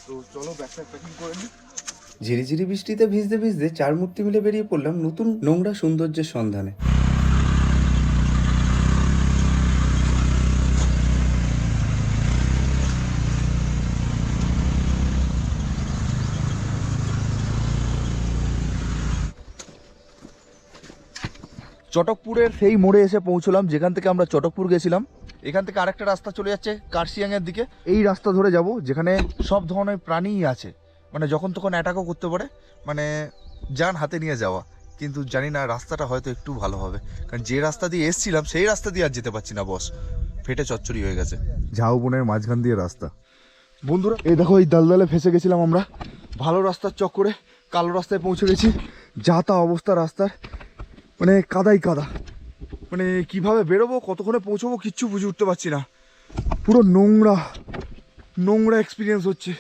তো চলো ব্যাগটা প্যাকিং করে নিই। ঝিরিঝিরি বৃষ্টিতে ভিজতে ভিজতে 4 মূর্তি মিলে বেরিয়ে পড়লাম নতুন নোংরা সৌন্দর্যের সন্ধানে। চটকপুরের সেই মোড়ে এসে পৌঁছলাম যেখান থেকে আমরা চটকপুর গেছিলাম। এখান থেকে আরেকটা রাস্তা চলে যাচ্ছে কার্শিয়াংয়ের দিকে। এই রাস্তা ধরে যাব, যেখানে সব ধরনের প্রাণীই আছে, মানে যখন তখন অ্যাটাকও করতে পারে, মানে যান হাতে নিয়ে যাওয়া। কিন্তু জানি না রাস্তাটা হয়তো একটু ভালো হবে, কারণ যে রাস্তা দিয়ে এসছিলাম সেই রাস্তা দিয়ে আর যেতে পারছি না, বস ফেটে চচ্চড়ি হয়ে গেছে। ঝাউবনের মাঝখান দিয়ে রাস্তা। বন্ধুরা এই দেখো, এই দালদালে ফেসে গেছিলাম আমরা, ভালো রাস্তার চক্করে কালো রাস্তায় পৌঁছে গেছি। যা তা অবস্থা রাস্তার, মানে কাদাই কাদা, মানে কিভাবে বেরোবো কতক্ষণে পৌঁছবো কিচ্ছু বুঝে উঠতে পারছি না। পুরো নোংরা নোংরা এক্সপিরিয়েন্স হচ্ছে।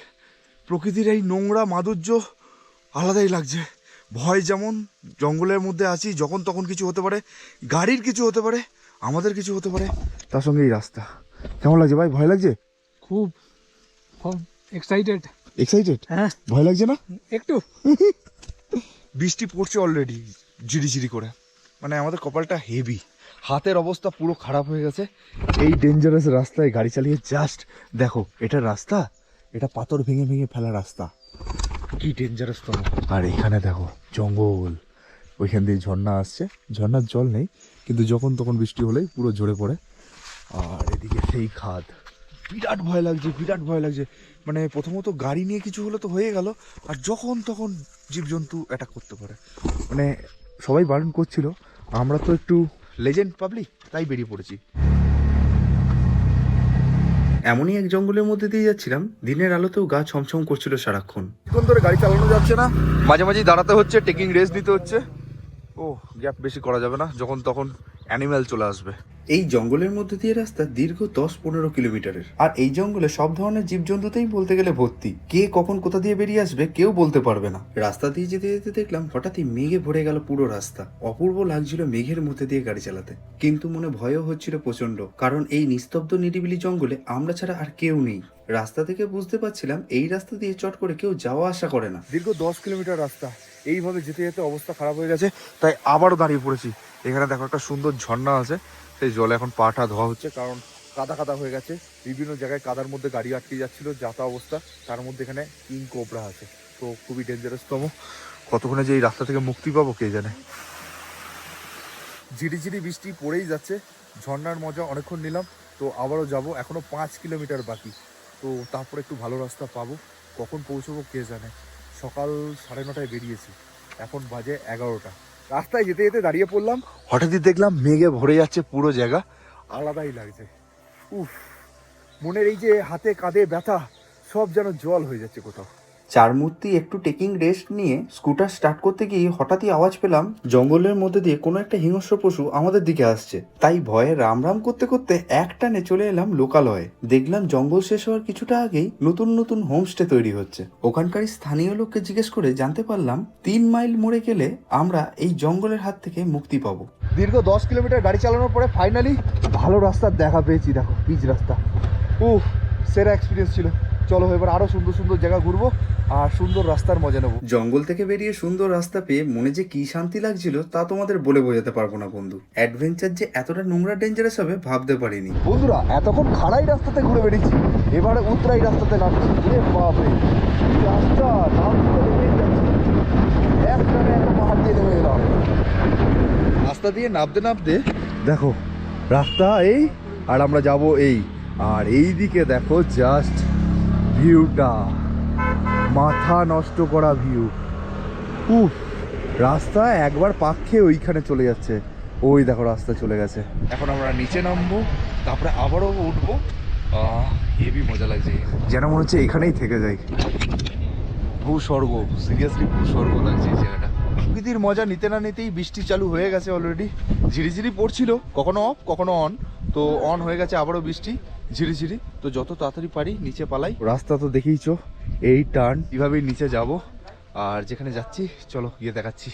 প্রকৃতির এই নোংরা মাধুর্য আলাদাই লাগছে। ভয় যেমন, জঙ্গলের মধ্যে আছি, যখন তখন কিছু হতে পারে, গাড়ির কিছু হতে পারে, আমাদের কিছু হতে পারে, তার সঙ্গে এই রাস্তা। কেমন লাগছে ভাই? ভয় লাগছে? খুব খুব এক্সাইটেড। এক্সাইটেড? হ্যাঁ, ভয় লাগছে না একটু? বৃষ্টি পড়ছে অলরেডি ঝিরিঝিরি করে, মানে আমাদের কপালটা হেভি। হাতের অবস্থা পুরো খারাপ হয়ে গেছে এই ডেঞ্জারাস রাস্তায় গাড়ি চালিয়ে। জাস্ট দেখো, এটা রাস্তা, এটা পাথর ভেঙে ভেঙে ফেলা রাস্তা, কি ডেঞ্জারাস তো। আর এখানে দেখো জঙ্গল, ওইখান দিয়ে ঝর্ণা আসছে, ঝর্ণার জল নেই কিন্তু যখন তখন বৃষ্টি হলেই পুরো ঝরে পড়ে। আর এদিকে সেই খাদ, বিরাট ভয় লাগছে, বিরাট ভয় লাগছে। মানে প্রথমত গাড়ি নিয়ে কিছু হলে তো হয়ে গেল, আর যখন তখন জীবজন্তু অ্যাটাক করতে পারে। মানে সবাই বারণ করছিল, আমরা তো একটু লেজেন্ড পাবলিক, তাই বেরিয়ে পড়েছি। এমনই এক জঙ্গলের মধ্যে দিয়ে যাচ্ছিলাম, দিনের আলোতেও গা ছমছম করছিল সারাক্ষণ। কোন ধরে গাড়ি চালানো যাচ্ছে না, মাঝে মাঝেই দাঁড়াতে হচ্ছে, টেকিং রেস্ট নিতে হচ্ছে। ও গ্যাপ বেশি করা যাবে না, যখন তখন অ্যানিম্যাল চলে আসবে। এই জঙ্গলের মধ্যে দিয়ে রাস্তা দীর্ঘ 10-15 কিলোমিটারের, আর এই জঙ্গলে সব ধরনের জীবজন্তুতেই বলতে গেলে ভর্তি। কে কখন কোথা দিয়ে বেরিয়ে আসবে কেউ বলতে পারবে না। রাস্তা দিয়ে যেতে যেতে দেখলাম হঠাৎই মেঘে ভরে গেল পুরো রাস্তা। অপূর্ব লাগছিল মেঘের মধ্যে দিয়ে গাড়ি চালাতে, কিন্তু মনে ভয়ও হচ্ছিল প্রচন্ড, কারণ এই নিস্তব্ধ নিরিবিলি জঙ্গলে আমরা ছাড়া আর কেউ নেই। রাস্তা থেকে বুঝতে পারছিলাম এই রাস্তা দিয়ে চট করে কেউ যাওয়া আসা করে না। দীর্ঘ 10 কিলোমিটার রাস্তা এইভাবে যেতে যেতে অবস্থা খারাপ হয়ে গেছে, তাই আবারও দাঁড়িয়ে পড়েছি। এখানে দেখো একটা সুন্দর ঝর্ণা আছে, সেই জলে এখন পাটা ধোয়া হচ্ছে, কারণ কাদা কাদা হয়ে গেছে। বিভিন্ন জায়গায় কাদার মধ্যে গাড়ি আটকে যাচ্ছিল, যাতা অবস্থা। তার মধ্যে এখানে কিং কোবরা আছে, তো খুবই ডেঞ্জারাসতম। কতক্ষণে যে এই রাস্তা থেকে মুক্তি পাবো কে জানে। ঝিরিঝিরি বৃষ্টি পড়েই যাচ্ছে, ঝর্ণার মজা অনেকক্ষণ নিলাম, তো আবারও যাব। এখনো 5 কিলোমিটার বাকি, তো তারপরে একটু ভালো রাস্তা পাবো। কখন পৌঁছবো কে জানে। সকাল 9:30টায় বেরিয়েছি, এখন বাজে 11টা। রাস্তায় যেতে যেতে দাঁড়িয়ে পড়লাম, হঠাৎই দেখলাম মেঘে ভরে যাচ্ছে পুরো জায়গা, আলাদাই লাগছে। উফ, মনের এই যে হাতে কাঁধে ব্যথা সব যেন জল হয়ে যাচ্ছে কোথাও। চার মূর্তি একটু টেকিং রেস্ট নিয়ে স্কুটার স্টার্ট করতে গিয়ে হঠাৎই আওয়াজ পেলাম জঙ্গলের মধ্যে দিয়ে কোনো একটা হিংস্র পশু আমাদের দিকে আসছে। তাই ভয়ে রাম রাম করতে করতে এক টানে চলে এলাম লোকালয়ে। দেখলাম জঙ্গল শেষ হওয়ার কিছুটা আগেই নতুন নতুন হোমস্টে তৈরি হচ্ছে। ওখানকার স্থানীয় লোককে জিজ্ঞেস করে জানতে পারলাম 3 মাইল মোড়ে গেলে আমরা এই জঙ্গলের হাত থেকে মুক্তি পাবো। দীর্ঘ 10 কিলোমিটার গাড়ি চালানোর পরে ফাইনালি ভালো রাস্তার দেখা পেয়েছি। দেখো পিচ রাস্তা, সেরা এক্সপিরিয়েন্স ছিল। চলো এবার আরো সুন্দর সুন্দর জায়গা ঘুরবো আর সুন্দর রাস্তার মজা নেবো। জঙ্গল থেকে বেরিয়ে সুন্দর রাস্তা পেয়ে মনে যে কি শান্তি লাগছিল তা তোমাদের বলে বোঝাতে পারবো না বন্ধু। অ্যাডভেঞ্চার যে এতটা নোংরা ডেঞ্জারাস হবে ভাবতে পারিনি। বন্ধুরা এতক্ষণ খাড়াই রাস্তাতে ঘুরে বেরিয়েছি, এবারে উতরাই রাস্তাতে নামছি। ওরে বাপরে, কি রাস্তা! নামতে নেমেই যাচ্ছি, একটানে একটা পাহাড় দিয়ে নেমে এলাম। রাস্তা দিয়ে নামতে নামতে দেখো রাস্তা এই, আর আমরা যাব এই। আর এই দিকে দেখো জাস্ট ভিউটা, মাথা নষ্ট করা ভিউ। উফ, রাস্তা একবার পাক খেয়ে ওইখানে চলে যাচ্ছে। ওই দেখো রাস্তা চলে গেছে। এখন আমরা নিচে নামবো, তারপরে আবারও উঠবো। হেভি মজা লাগছে, যেন মনে হচ্ছে এখানেই থেকে যাই। ভূস্বর্গ, সিরিয়াসলি ভূস্বর্গ লাগছে এই জায়গাটা। প্রকৃতির মজা নিতে না নিতেই বৃষ্টি চালু হয়ে গেছে অলরেডি। ঝিরিঝিরি পড়ছিল, কখনো অফ কখনো অন, তো অন হয়ে গেছে আবারও বৃষ্টি ঝিরিঝিরি। তো যত তাড়াতাড়ি পারি নিচে পালাই। রাস্তা তো দেখেইছো, এই টার্ন, এভাবেই নিচে যাব। আর যেখানে যাচ্ছি চলো গিয়ে দেখাচ্ছি।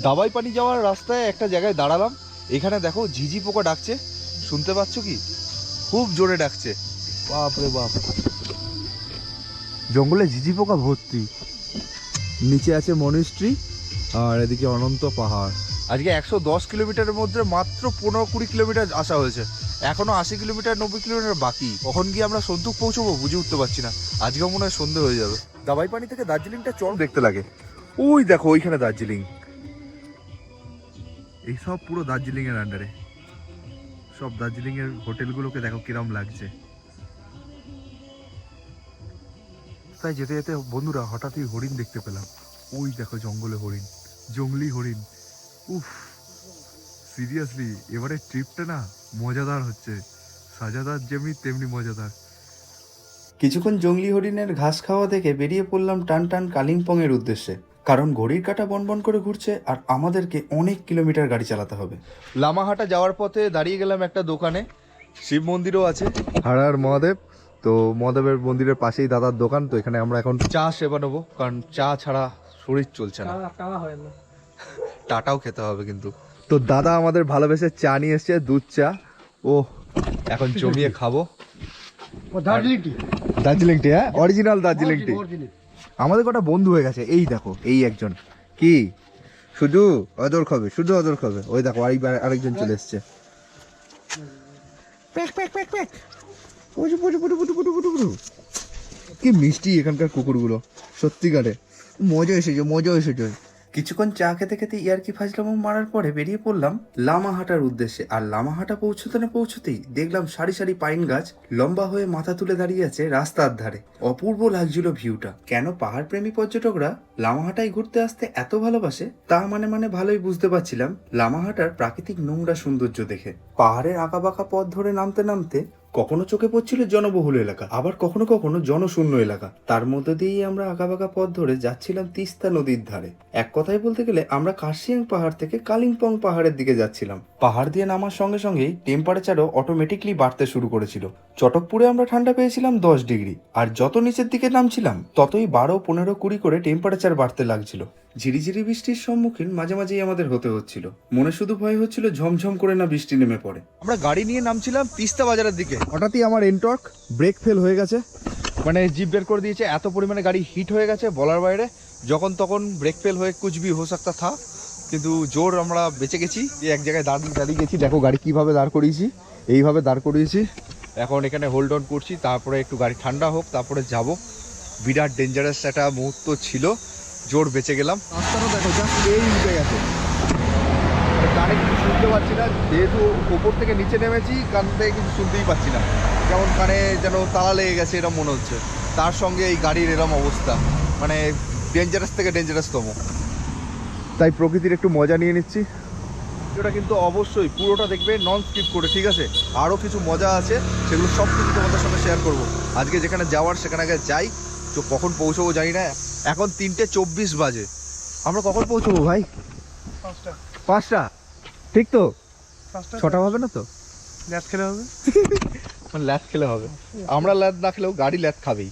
দাবাই পানি যাওয়ার রাস্তায় একটা জায়গায় দাঁড়ালাম। এখানে দেখো ঝিঝি পোকা ডাকছে, শুনতে পাচ্ছ কি? খুব জোরে ডাকছে, বাপ রে বাপ। জঙ্গলে ঝিঝি পোকা ভর্তি। নিচে আছে মনিস্ট্রি, আর এদিকে অনন্ত পাহাড়। আজকে 110 কিলোমিটারের মধ্যে মাত্র 15-20 কিলোমিটার আসা হয়েছে, এখনো 80 কিলোমিটার 90 কিলোমিটার বাকি। কখন গিয়ে আমরা সন্তুক পৌঁছবো বুঝে উঠতে পারছি না। আজকেও মনে হয় সন্ধে হয়ে যাবে। দাবাই পানি থেকে দার্জিলিংটা চরম দেখতে লাগে। ওই দেখো ওইখানে দার্জিলিং, এইসব পুরো দার্জিলিং এর আন্ডারে। সব দার্জিলিং এর হোটেলগুলোকে দেখো কিরম লাগছে। তাই যেতে যেতে বন্ধুরা হঠাৎই হরিণ দেখতে পেলাম। ওই দেখো জঙ্গলে হরিণ, জঙ্গলি হরিণ। উফ, সিরিয়াসলি এবারে ট্রিপটা না মজাদার হচ্ছে। সাজাদার যেমনি তেমনি মজাদার। কিছুক্ষণ জঙ্গলি হরিণের ঘাস খাওয়া দেখে বেরিয়ে পড়লাম টান টান কালিম্পং এর উদ্দেশ্যে, কারণ ঘড়ির কাঁটা বনবন করে ঘুরছে আর আমাদেরকে অনেক কিলোমিটার গাড়ি চালাতে হবে। লামাহাটা যাওয়ার পথে দাঁড়িয়ে গেলাম একটা দোকানে। শিব মন্দিরও আছে, হারার মহাদেব। তো মহাদেবের মন্দিরের পাশেই দাদার দোকান। তো এখানে আমরা এখন চা সেবা নেবো, কারণ চা ছাড়া শরীর চলছে না। টাটাও খেতে হবে কিন্তু। তো দাদা আমাদের ভালোবেসে চা নিয়ে এসছে, দুধ চা। ও এখন জমিয়ে খাবো। দার্জিলিং টি, হ্যাঁ অরিজিনাল দার্জিলিং টি। আমাদের কটা বন্ধু হয়ে গেছে, এই দেখো এই একজন কি শুধু অদর খাবে, শুধু অদর খাবে। ওই দেখো আরেকজন চলে এসছে। কি মিষ্টি এখানকার কুকুরগুলো, সত্যিকারে মজা এসেছে, মজা এসেছে। কিছুক্ষণ চা খেতে খেতে ইয়ার্কি ফাজলামো মারার পরে বেরিয়ে পড়লাম লামাহাটার উদ্দেশ্যে। আর লামাহাটা পৌঁছতে না পৌঁছতেই দেখলাম সারি সারি পাইন গাছ লম্বা হয়ে মাথা তুলে দাঁড়িয়ে আছে রাস্তার ধারে। অপূর্ব লাগছিল ভিউটা। কেন পাহাড় প্রেমী পর্যটকরা লামাহাটায় ঘুরতে আসতে এত ভালোবাসে তা মানে ভালোই বুঝতে পারছিলাম লামাহাটার প্রাকৃতিক নোংরা সৌন্দর্য দেখে। পাহাড়ের আঁকাবাঁকা পথ ধরে নামতে নামতে কখনো চোখে পড়ছিল জনবহুল এলাকা, আবার কখনো কখনো জনশূন্য এলাকা। তার মধ্যে দিয়েই আমরা আঁকাবাঁকা পথ ধরে যাচ্ছিলাম তিস্তা নদীর ধারে। এক কথায় বলতে গেলে আমরা কার্শিয়াং পাহাড় থেকে কালিম্পং পাহাড়ের দিকে যাচ্ছিলাম। পাহাড় দিয়ে নামার সঙ্গে সঙ্গেই টেম্পারেচারও অটোমেটিকলি বাড়তে শুরু করেছিল। চটকপুরে আমরা ঠান্ডা পেয়েছিলাম 10 ডিগ্রি, আর যত নিচের দিকে নামছিলাম ততই 12, 15, 20 করে টেম্পারেচার বাড়তে লাগছিল। ঝিরিঝিরি বৃষ্টির সম্মুখীন মাঝে মাঝেই আমাদের হতে হচ্ছিল। মনে শুধু ভয় হচ্ছিল ঝমঝম করে না বৃষ্টি নেমে পড়ে। আমরা গাড়ি নিয়ে নামছিলাম তিস্তা বাজারের দিকে, হঠাৎই আমার এনটর্ক ব্রেক ফেল হয়ে গেছে, মানে জিপ বের করে দিয়েছে। এত পরিমাণে গাড়ি হিট হয়ে গেছে বলার বাইরে। যখন তখন ব্রেক ফেল হয়ে কুছ ভি হো সকতা থা, কিন্তু জোর আমরা বেঁচে গেছি। এক জায়গায় দাঁড়িয়ে গেছি, দেখো গাড়ি কিভাবে দাঁড় করিয়েছি, এইভাবে দাঁড় করিয়েছি। এখন এখানে হোল্ড অন করছি, তারপরে একটু গাড়ি ঠান্ডা হোক তারপরে যাব। বিরাট ডেঞ্জারাস একটা মুহূর্ত ছিল, জোর বেঁচে গেলাম। রাস্তাটা দেখো জাস্ট এই উঠে গেছে, কানে কিছু শুনতে পাচ্ছি না, যেহেতু ওপর থেকে নিচে নেমেছি কান থেকে কিছু শুনতেই পাচ্ছি না, যেমন কানে যেন তালা লেগে গেছে এরম মনে হচ্ছে। তার সঙ্গে এই গাড়ির এরম অবস্থা, মানে ডেঞ্জারাস থেকে ডেঞ্জারাসতম। তাই প্রকৃতির একটু মজা নিয়ে নিচ্ছি। এটা কিন্তু অবশ্যই পুরোটা দেখবে নন স্কিপ করে, ঠিক আছে? আরও কিছু মজা আছে, সেগুলো সব কিছু তোমাদের সঙ্গে শেয়ার করবো। আজকে যেখানে যাওয়ার সেখানে আগে যাই, তো কখন পৌঁছবো জানি না। এখন 3:24 বাজে। আমরা কখন পৌঁছবো ভাই? 5টা, ঠিক তো? 6টা হবে না তো? ল্যাদ খেলে হবে, মানে ল্যাদ খেলে হবে। আমরা ল্যাদ না খেলেও গাড়ি ল্যাদ খাবেই।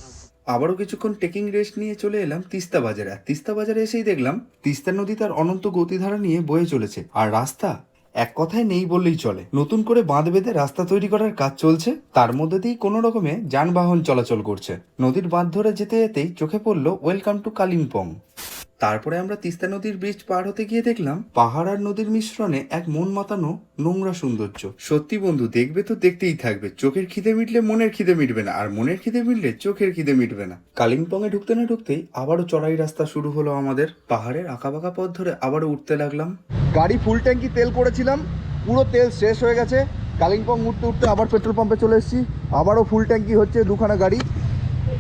আবারও কিছুক্ষণ টেকিং রেস্ট নিয়ে চলে এলাম তিস্তা বাজারে। আর তিস্তা বাজারে এসেই দেখলাম তিস্তা নদী তার অনন্ত গতিধারা নিয়ে বয়ে চলেছে। আর রাস্তা এক কথায় নেই বললেই চলে। নতুন করে বাঁধ বেঁধে রাস্তা তৈরি করার কাজ চলছে, তার মধ্যে দিয়েই কোনো রকমে যানবাহন চলাচল করছে। নদীর বাঁধ ধরে যেতে যেতেই চোখে পড়ল ওয়েলকাম টু কালিম্পং। তারপরে আমরা তিস্তা নদীর ব্রিজ পার হতে গিয়ে দেখলাম পাহাড় আর নদীর মিশ্রণে এক মন মাতানো নোংরা সৌন্দর্য। সত্যি বন্ধু, দেখবে তো দেখতেই থাকবে। চোখের খিদে মিটলে মনের খিদে মিটবে না, আর মনের খিদে মিটলে চোখের খিদে মিটবে না। কালিম্পং এ ঢুকতে না ঢুকতেই আবারও চড়াই রাস্তা শুরু হলো আমাদের। পাহাড়ের আঁকাবাঁকা পথ ধরে আবারও উঠতে লাগলাম। গাড়ি ফুল ট্যাঙ্কি তেল করেছিলাম, পুরো তেল শেষ হয়ে গেছে। কালিম্পং উঠতে উঠতে আবার পেট্রোল পাম্পে চলে এসেছি, আবারও ফুল ট্যাঙ্কি হচ্ছে 2খানা গাড়ি,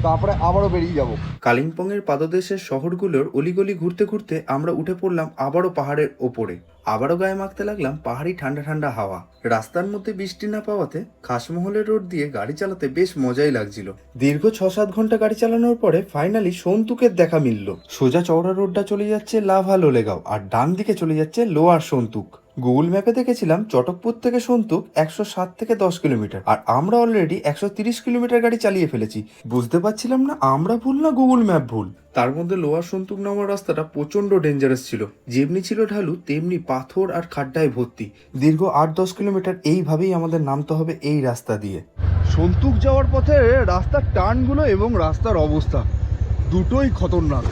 তারপরে আবারও বেরিয়ে যাব। কালিম্পং এর পাদদেশের শহরগুলোর অলিগলি ঘুরতে ঘুরতে আমরা উঠে পড়লাম আবারও পাহাড়ের ওপরে। আবারও গায়ে মাখতে লাগলাম পাহাড়ি ঠান্ডা ঠান্ডা হাওয়া। রাস্তার মধ্যে বৃষ্টি না পাওয়াতে খাসমহলের রোড দিয়ে গাড়ি চালাতে বেশ মজাই লাগছিল। দীর্ঘ 6-7 ঘন্টা গাড়ি চালানোর পরে ফাইনালি সন্তুকের দেখা মিলল। সোজা চওড়া রোডটা চলে যাচ্ছে লাভা লোলেগাঁও, আর ডান দিকে চলে যাচ্ছে লোয়ার সন্তুক। গুগল ম্যাপে দেখেছিলাম চটকপুর থেকে সন্তুক 107 থেকে 10 কিলোমিটার, আর আমরা অলরেডি 130 কিলোমিটার গাড়ি চালিয়ে ফেলেছি। বুঝতে পারছিলাম না আমরা ভুল না গুগল ম্যাপ ভুল। তার মধ্যে লোয়ার সন্তুক নামার রাস্তাটা প্রচন্ড ডেঞ্জারাস ছিল। যেমনি ছিল ঢালু তেমনি পাথর আর খাড্ডায় ভর্তি। দীর্ঘ 8-10 কিলোমিটার এইভাবেই আমাদের নামতে হবে এই রাস্তা দিয়ে। সন্তুক যাওয়ার পথে রাস্তার টার্নগুলো এবং রাস্তার অবস্থা দুটোই খতরনাক।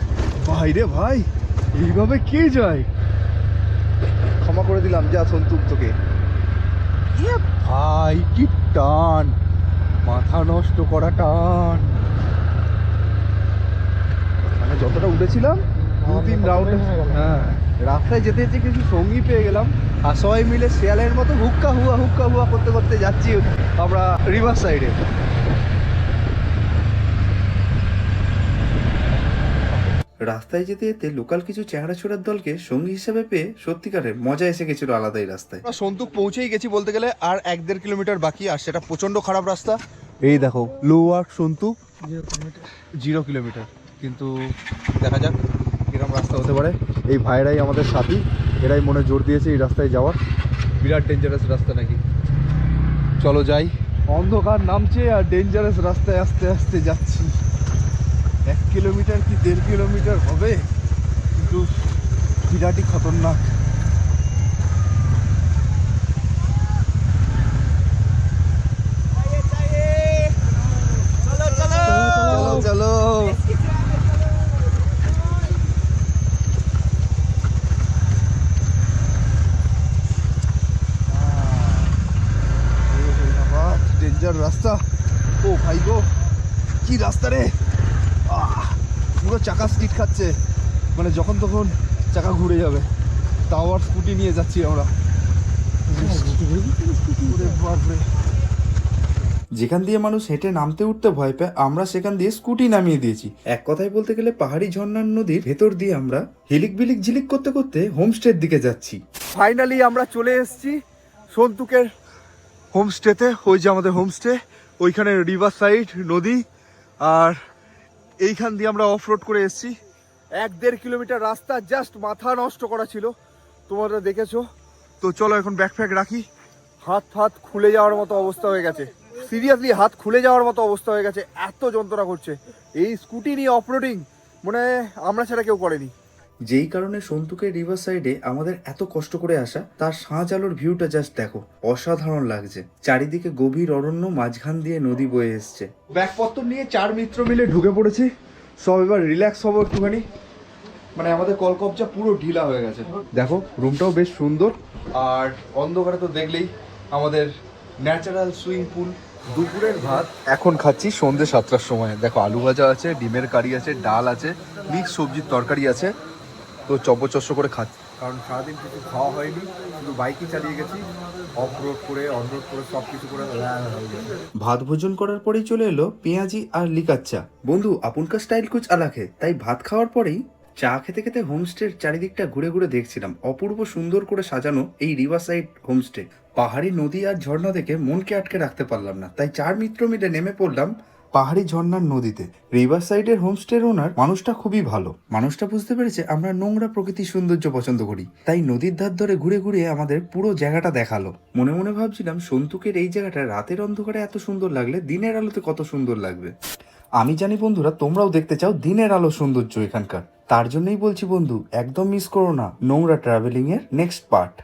ভাইরে ভাই, এইভাবে কে যায়? ক্ষমা করে দিলাম যা সন্তুক তোকে। ভাই কি টান, মাথা নষ্ট করা টান। মানে যতটা উঠেছিলাম 2-3 রাউন্ড, হ্যাঁ, রাস্তায় যেতে যেতে কিছু সঙ্গী পেয়ে গেলাম, আর সবাই মিলে শেয়ালের মতো হুক্কা হুয়া করতে করতে যাচ্ছি আমরা রিভার সাইডে। রাস্তায় যেতে যেতে লোকাল কিছু চ্যাংড়া ছোড়ার দলকে সঙ্গী হিসেবে পেয়ে সত্যিকারের মজা এসে গেছিল আলাদাই রাস্তায়। আমরা সন্তুক পৌঁছেই গেছি বলতে গেলে, আর 1-1.5 কিলোমিটার বাকি, আর সেটা প্রচন্ড খারাপ রাস্তা। এই দেখো লোয়ার সন্তুক 0 কিলোমিটার, কিন্তু দেখা যাক কিরকম রাস্তা হতে পারে। এই ভাইরাই আমাদের সাথী, এরাই মনে জোর দিয়েছে এই রাস্তায় যাওয়ার। বিরাট ডেঞ্জারাস রাস্তা নাকি, চলো যাই। অন্ধকার নামছে আর ডেঞ্জারাস রাস্তায় আস্তে আস্তে যাচ্ছি। 1 কিলোমিটার কি 1.5 কিলোমিটার হবে, কিন্তু বিরাটই খতরনাক। চলো ডেঞ্জার রাস্তা। ও ভাই গো, কি রাস্তা রে, পুরো চাকা স্টিট খাচ্ছে। মানে যখন তখন চাকা ঘুরে যাবে, তাও আর স্কুটি নিয়ে যাচ্ছি আমরা। ওরে বাপরে। যেখান দিয়ে মানুষ হেঁটে নামতে উঠতে ভয় পায়, আমরা সেখান দিয়ে স্কুটি নামিয়ে দিয়েছি। এক কথায় বলতে গেলে পাহাড়ি ঝর্ণার নদীর ভেতর দিয়ে আমরা হিলিক বিলিক ঝিলিক করতে করতে হোমস্টের দিকে যাচ্ছি। ফাইনালি আমরা চলে এসেছি সন্তুকের হোমস্টেতে। ওই যে আমাদের হোমস্টে, ওইখানে রিভার সাইড নদী, আর এইখান দিয়ে আমরা অফ রোড করে এসেছি। 1-1.5 কিলোমিটার রাস্তা জাস্ট মাথা নষ্ট করা ছিল, তোমরা দেখেছো তো। চলো এখন ব্যাকপ্যাক রাখি। হাত খুলে যাওয়ার মতো অবস্থা হয়ে গেছে, সিরিয়াসলি হাত খুলে যাওয়ার মতো অবস্থা হয়ে গেছে, এত যন্ত্রণা করছে। এই স্কুটি নিয়ে অফ রোডিং মানে আমরা ছাড়া কেউ করেনি। যেই কারণে সন্তুকের রিভার সাইডে আমাদের এত কষ্ট করে আসা, তার সাঁঝ আলোর ভিউটা জাস্ট দেখো, অসাধারণ লাগছে। চারিদিকে গভীর অরণ্য, মাঝখান দিয়ে নদী বয়ে এসছে। ব্যাগপত্র নিয়ে 4 মিত্র মিলে ঢুকে পড়েছি সব। এবার রিল্যাক্স হবো একটুখানি, মানে আমাদের কলকবজা পুরো ঢিলা হয়ে গেছে। দেখো রুমটাও বেশ সুন্দর, আর অন্ধকারে তো দেখলেই আমাদের ন্যাচারাল সুইমিং পুল। দুপুরের ভাত এখন খাচ্ছি সন্ধ্যে 7টার সময়। দেখো আলু ভাজা আছে, ডিমের কারি আছে, ডাল আছে, মিক্স সবজির তরকারি আছে। তো চব্বচস্য করে খাচ্ছি, কারণ সারাদিন কিছু খাওয়া হয়নি, শুধু বাইকই চালিয়ে গেছি, অফ রোড করে অন রোড করে সব কিছু করে। ভাত ভোজন করার পরেই চলে এলো পেঁয়াজি আর লিকার চা। বন্ধু আপনকা স্টাইল কুচ আলাক হে, তাই ভাত খাওয়ার পরেই চা খেতে খেতে হোমস্টের চারিদিকটা ঘুরে ঘুরে দেখছিলাম। অপূর্ব সুন্দর করে সাজানো এই রিভার সাইড হোমস্টে। পাহাড়ি নদী আর ঝর্ণা দেখে মনকে আটকে রাখতে পারলাম না, তাই 4 মিত্র মিলে নেমে পড়লাম পাহাড়ি ঝর্ণার নদীতে। রিভার সাইডের হোমস্টের ওনার মানুষটা খুবই ভালো। মানুষটা বুঝতে পেরেছে আমরা নোংরা প্রকৃতির সৌন্দর্য পছন্দ করি, তাই নদীর ধার ধরে ঘুরে ঘুরে আমাদের পুরো জায়গাটা দেখালো। মনে মনে ভাবছিলাম সন্তুকের এই জায়গাটা রাতের অন্ধকারে এত সুন্দর লাগলে দিনের আলোতে কত সুন্দর লাগবে। আমি জানি বন্ধুরা তোমরাও দেখতে চাও দিনের আলো সৌন্দর্য এখানকার, তার জন্যই বলছি বন্ধু একদম মিস করো না নোংরা ট্রাভেলিং এর নেক্সট পার্ট।